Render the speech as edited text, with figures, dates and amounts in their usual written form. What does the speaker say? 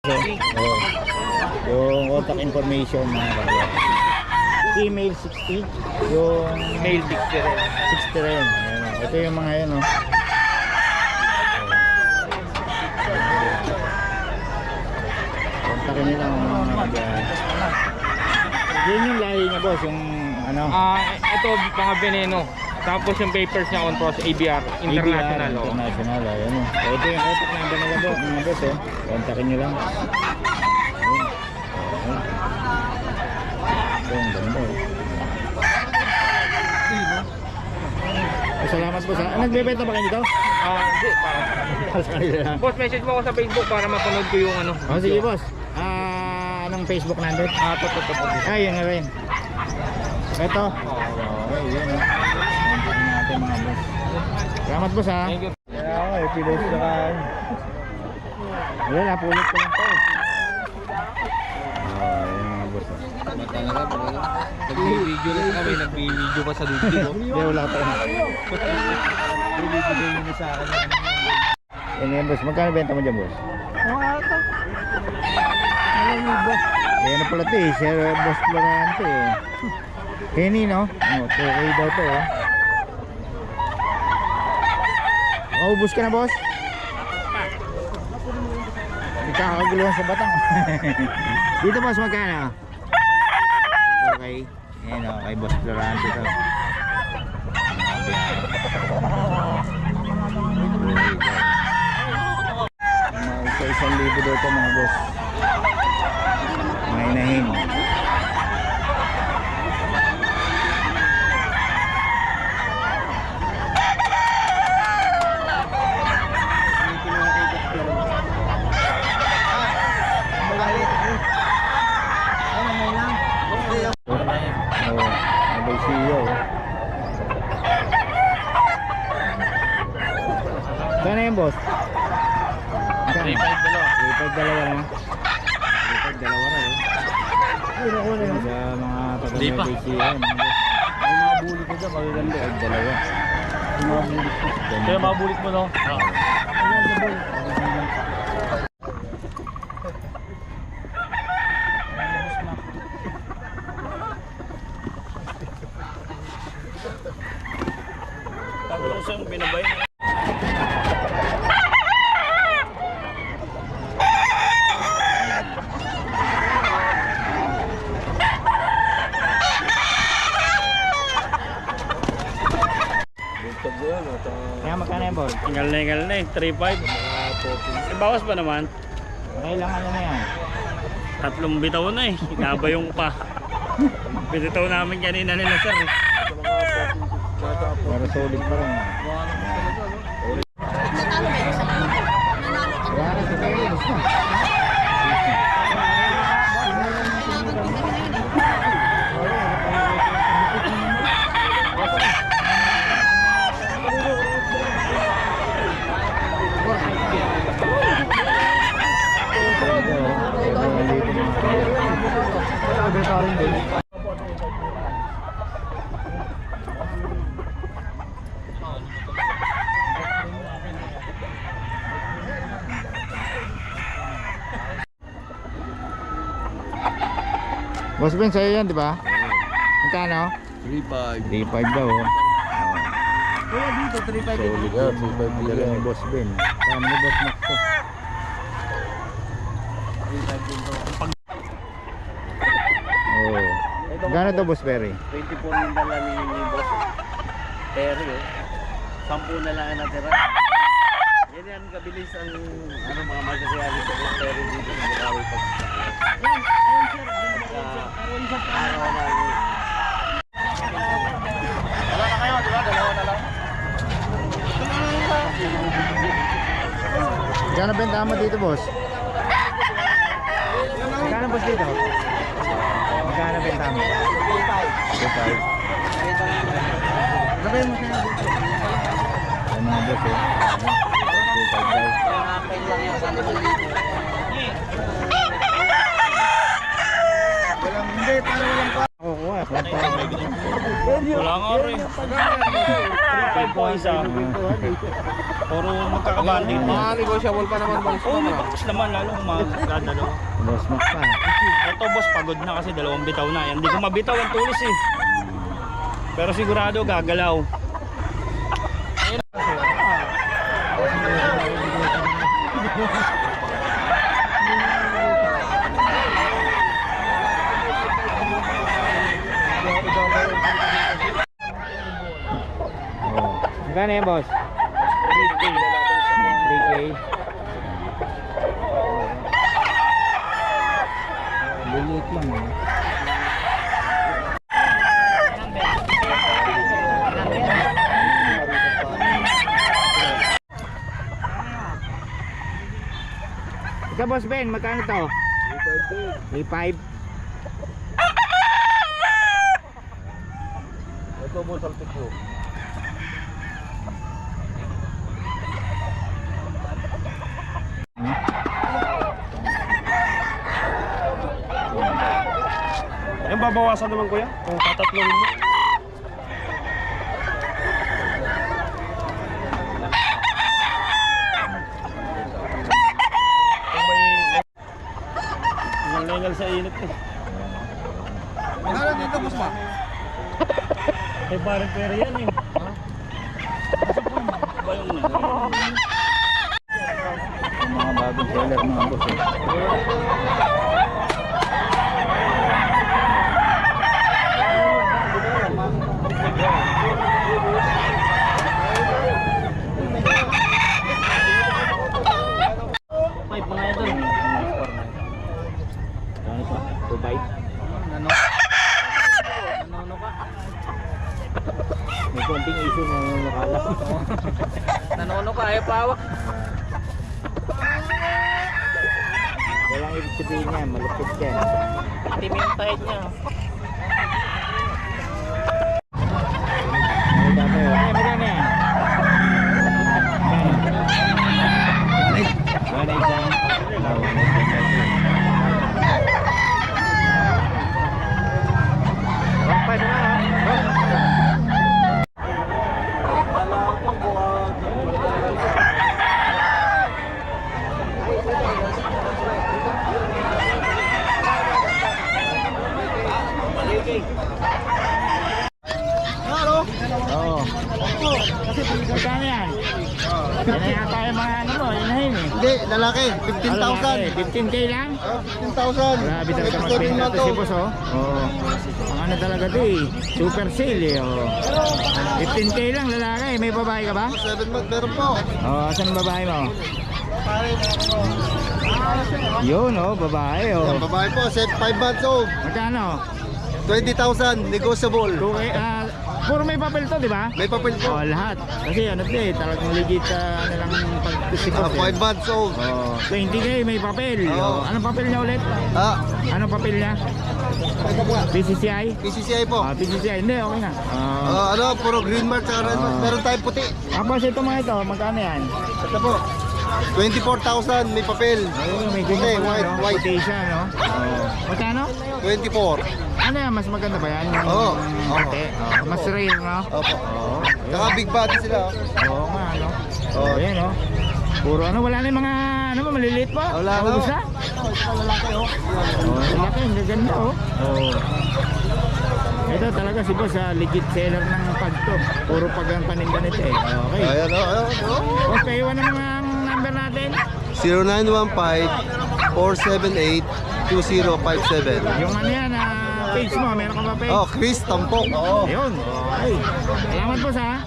Oh. Yung contact information mga kapatid. Email 60, yung Email 60 rin. 60 rin. Ayan, oh. Ito yung mga yan, oh. Kontakin nyo lang mga kapatid. Yun yung lahi niya boss, yung ano? Ito mga veneno. Tapos yung papers niya on process ABR International. ABR, International, ayan o. Ito yung contact number nila po, mga boss oh. Kontakin nyo lang. Ito yung ganda oh. Salamat po sa... nagbebenta ba kayo dito? Hindi, para boss, message mo ako sa Facebook para mapanood ko yung ano. Sige boss. Anong Facebook number? Yun na rin. Ito. Okay, yun oh. Kontakin natin mga boss. Salamat boss ha. Thank you. Yeah, pilos na kan. Wala, napulot ko lang to. Yun mga boss. Nag-video lang kami, nag-video pa sa YouTube. Hindi, wala pa yun. Nag-video nyo sa akin. Yan yan boss, magkano benta mo dyan boss? Yan na pala ito eh, Sir Boss Florante eh. Henny no? Okay daw to oh. Maubos ka na boss? Ikakaguluhan sa batang. Dito boss, magkano? Okay. Ayan o, kay Boss Florante ito. Mga 1,000 daw ito mga boss. Mga inahin. Kano yan boss? 3-5 dalawa. 3-5 dalawa na. 3-5 dalawa na eh. Sa mga taga-BC yan. Ay mga bulit ko dyan, magaganda. 3-5 dalawa. Mga bulit ko. Kaya mga bulit mo no? Tapos yung binabay na. Kaya magkano yan boss? Ingal na eh, 3-5. Bawas pa naman. Kailangan na yan. 3 bitaw na eh. Nabayong pa. Bitaw namin kanina nila sir. Pero solid pa rin. Boss Ben, sa'yo yan, di ba? Magkano? 3-5. 3-5 daw. Oh. Kuya dito, 3-5. Solid yan, 3-5 talaga ni Boss Ben. Kano ni Boss Max to? Oh. Gano to Boss Perry? 24 yung dala ni Boss Perry eh. 10 na lang ang natira. Yan yan kabilis ang mga materialis sa Boss Perry dito sa Bukawi pag araw na wala na kayo, di ba? Dalawa na lang. Gano benta mo dito boss? Gano boss dito? Gano benta mo? 2.5. Sabi mo siya dito. Ay mga boss eh. 2.5 daw. Hindi, para walang pa. Kukuha. Wala nga rin. 3-5 po isa. Puro magkakabanding. Mga negotiable pa naman boss. Oo, may baktas naman, lalo kung magdadalawa. Boss Mac pa. Ito boss, pagod na kasi 2 bitaw na. Yan, hindi ko mabitaw ang tulis eh. Pero sigurado gagalaw. Oh. Magkano yan, boss? 3K. Lilit lang eh. Ika, Boss Ben, magkano to? 3.5. Ito mo saltik ko. Yan, babawasan naman kuya. Kung tatatlongin mo. Nangal sa init eh. Ano dito boss ma? Eh parang pera yan eh. Ba yung Mga bagong seller mga boss eh. Ano pa? 2.5? Nanono ka? May konting issue na nakala. Nanono ka, ayaw pawak. Walang ibig sabihin niya, malupit yan. Itim yung tahid niya. Ano ba kayo? Ay, magkano yan? Magkano? 1.8 lang? Oo. Magkano yan? Yan na yata yung mga ano mo, inahin eh. Hindi, lalaki. 15K lang? 15,000. Grabe talaga magbenta to si boss oh. Oo. Ang ano talaga to eh. Super sale eh oh. 15K lang lalaki. May babae ka ba? 7 months, meron po. Oo, asan ang babae mo? Yun oh, babae oh. Ang babae po, 5 months old. Magkano? 20,000, negotiable. Puro may papel to, di ba? May papel po. Oh, lahat. Kasi ano to eh, talagang legit ano lang pagkusipos eh. 5 months old. Oh, 20K may papel. Oo. Oh. Anong papel niya ulit? Anong papel niya? PCCI? PCCI po. PCCI. Hindi, okay na. Puro green mark tsaka red mark. Meron tayong puti. Tapos ito mga ito, magkano yan? Ito po. 24,000, may papel. Ayun, may Okay, ganyan pa, white, no? white. Puti siya, no? Magkano? 24. Ano yan, mas maganda ba yan? Yung Oo. puti? Mas rare, no? Opo. Oo. Saka big body sila. Oo nga, no? Oo. Ayan, no? Puro ano, wala na yung mga, ano ba, maliliit pa? Wala na. Naubos na? Oo, laki, ang gaganda, oh. Oo. Ito talaga si boss, legit seller ng pagto. Puro pag ang paninda nito eh. Okay. Ayan, Boss, paiwan na mga number natin. 0915-478-2057. Yung ano yan, page mo, meron ka ba page? Chris Tampok. Ayun. Okay. Salamat boss ha.